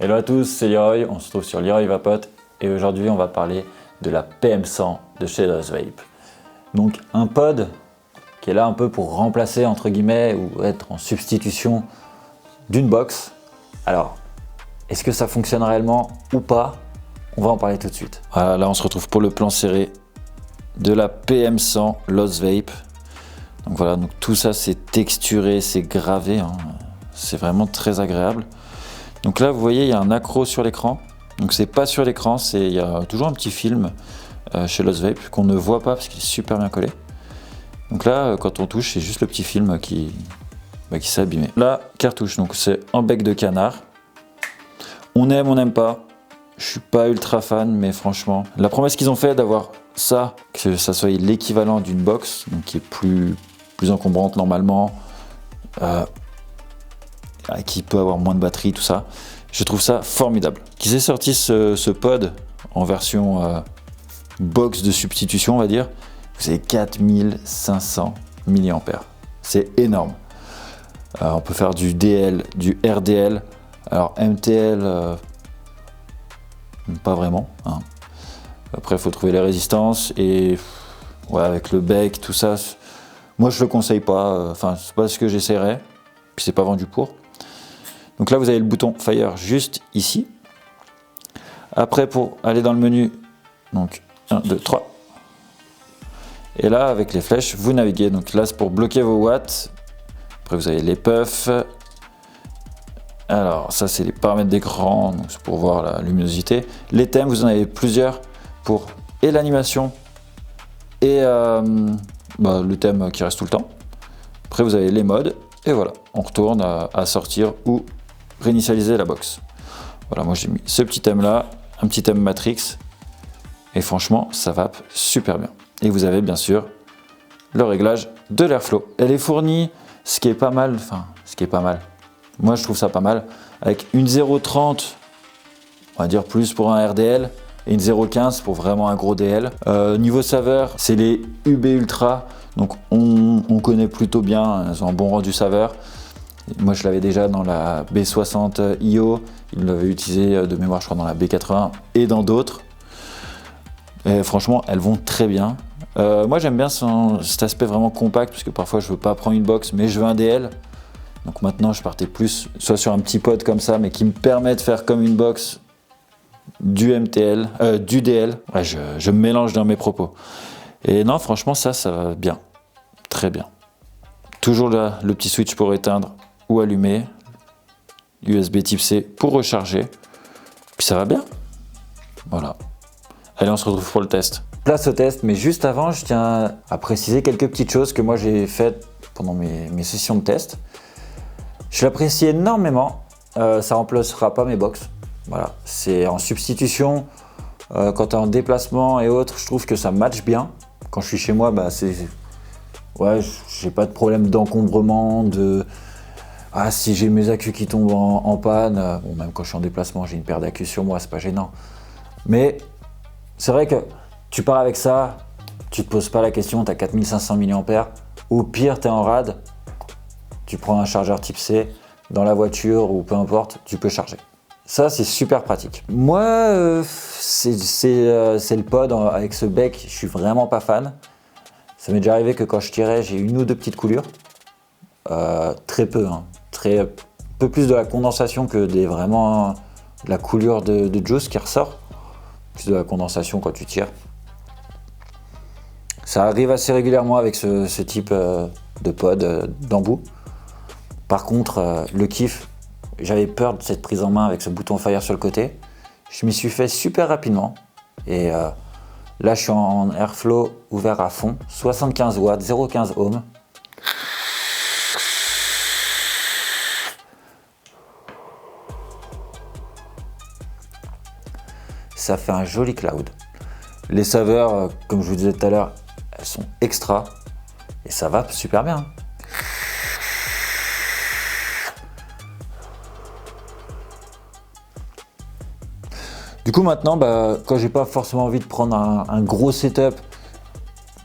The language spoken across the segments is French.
Hello à tous, c'est Leroy, on se trouve sur Leroy Vapote et aujourd'hui on va parler de la PM100 de chez Lost Vape. Donc un pod qui est là un peu pour remplacer entre guillemets ou être en substitution d'une box. Alors, est-ce que ça fonctionne réellement ou pas? On va en parler tout de suite. Voilà, là on se retrouve pour le plan serré de la PM100 Lost Vape. Donc voilà, donc tout ça c'est texturé, c'est gravé, hein. C'est vraiment très agréable. Donc là vous voyez il y a un accro sur l'écran, donc c'est pas sur l'écran, il y a toujours un petit film chez Lost Vape qu'on ne voit pas parce qu'il est super bien collé. Donc là quand on touche c'est juste le petit film qui s'est abîmé. La cartouche, donc c'est en bec de canard, on aime, on n'aime pas, je suis pas ultra fan mais franchement, la promesse qu'ils ont fait d'avoir ça, que ça soit l'équivalent d'une box, donc qui est plus encombrante normalement, qui peut avoir moins de batterie, tout ça. Je trouve ça formidable. Qu'ils aient sorti ce pod en version box de substitution, on va dire, vous avez 4500 mAh. C'est énorme. On peut faire du DL, du RDL. Alors MTL, pas vraiment, hein. Après, il faut trouver les résistances et ouais, avec le bec, tout ça. Moi, je le conseille pas. Enfin, c'est pas ce que j'essaierais. Puis c'est pas vendu pour. Donc là, vous avez le bouton Fire juste ici. Après, pour aller dans le menu, donc 1, 2, 3. Et là, avec les flèches, vous naviguez. Donc là, c'est pour bloquer vos watts. Après, vous avez les puffs. Alors, ça, c'est les paramètres d'écran. Donc, c'est pour voir la luminosité. Les thèmes, vous en avez plusieurs pour et l'animation et le thème qui reste tout le temps. Après, vous avez les modes. Et voilà, on retourne à sortir ou réinitialiser la box. Voilà, moi j'ai mis ce petit thème là, un petit thème Matrix, et franchement ça vape super bien. Et vous avez bien sûr le réglage de l'airflow. Elle est fournie, ce qui est pas mal, moi je trouve ça pas mal, avec une 0,30, on va dire plus pour un RDL, et une 0,15 pour vraiment un gros DL. Niveau saveur, c'est les UB Ultra, donc on connaît plutôt bien, elles ont un bon rendu saveur. Moi je l'avais déjà dans la B60 IO, il l'avait utilisé de mémoire je crois dans la B80 et dans d'autres. Et franchement elles vont très bien. Moi j'aime bien cet aspect vraiment compact parce que parfois je veux pas prendre une box mais je veux un DL. Donc maintenant je partais plus soit sur un petit pod comme ça mais qui me permet de faire comme une box du MTL, du DL. Ouais, je me mélange dans mes propos. Et non franchement ça va bien, très bien. Toujours là le petit switch pour éteindre ou allumer, USB type C pour recharger, puis ça va bien. Voilà. Allez, on se retrouve pour le test. Place au test, mais juste avant, je tiens à préciser quelques petites choses que moi j'ai faites pendant mes sessions de test. Je l'apprécie énormément, ça remplacera pas mes box. Voilà, c'est en substitution, quand tu es en déplacement et autres, je trouve que ça match bien. Quand je suis chez moi, ouais, j'ai pas de problème d'encombrement, si j'ai mes accus qui tombent en panne, bon, même quand je suis en déplacement, j'ai une paire d'accus sur moi, c'est pas gênant. Mais c'est vrai que tu pars avec ça, tu te poses pas la question, tu as 4500 mAh, au pire tu es en rade, tu prends un chargeur type C dans la voiture ou peu importe, tu peux charger. Ça c'est super pratique. Moi, c'est le pod avec ce bec, je suis vraiment pas fan. Ça m'est déjà arrivé que quand je tirais, j'ai une ou deux petites coulures. Très peu, hein. Un peu plus de la condensation que vraiment de la coulure de juice qui ressort. Plus de la condensation quand tu tires. Ça arrive assez régulièrement avec ce type de pod d'embout. Par contre, le kiff, j'avais peur de cette prise en main avec ce bouton Fire sur le côté. Je m'y suis fait super rapidement. Et là, je suis en airflow ouvert à fond, 75 watts, 0,15 ohms. Ça fait un joli cloud. Les saveurs, comme je vous disais tout à l'heure, elles sont extra et ça va super bien. Du coup maintenant, quand j'ai pas forcément envie de prendre un gros setup,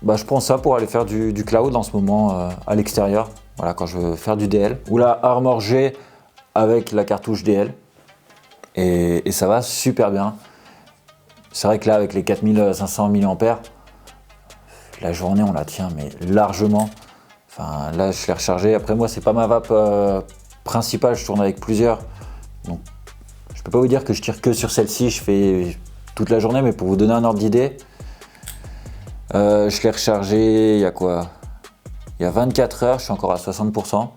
je prends ça pour aller faire du cloud en ce moment à l'extérieur. Voilà, quand je veux faire du DL. Ou la Armor G avec la cartouche DL. et ça va super bien. C'est vrai que là, avec les 4500 mAh, la journée, on la tient mais largement. Enfin, là, je l'ai rechargé. Après, moi, c'est pas ma vape principale, je tourne avec plusieurs. Donc, je peux pas vous dire que je tire que sur celle-ci, je fais toute la journée, mais pour vous donner un ordre d'idée, je l'ai rechargé il y a quoi? Il y a 24 heures, je suis encore à 60%.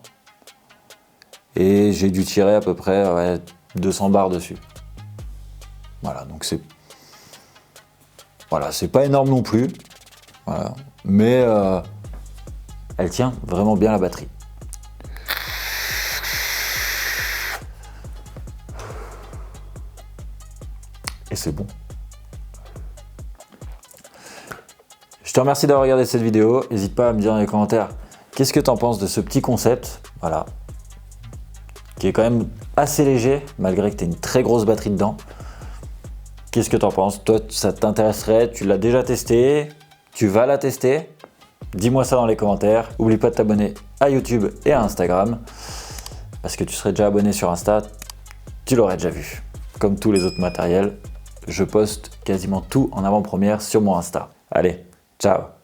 Et j'ai dû tirer à peu près 200 barres dessus. Voilà, donc c'est... Voilà, c'est pas énorme non plus. Voilà. Mais elle tient vraiment bien la batterie. Et c'est bon. Je te remercie d'avoir regardé cette vidéo. N'hésite pas à me dire dans les commentaires qu'est-ce que tu en penses de ce petit concept. Voilà. Qui est quand même assez léger, malgré que tu aies une très grosse batterie dedans. Qu'est-ce que tu en penses? Toi, ça t'intéresserait? Tu l'as déjà testé? Tu vas la tester? Dis-moi ça dans les commentaires. N'oublie pas de t'abonner à YouTube et à Instagram. Parce que tu serais déjà abonné sur Insta, tu l'aurais déjà vu. Comme tous les autres matériels, je poste quasiment tout en avant-première sur mon Insta. Allez, ciao!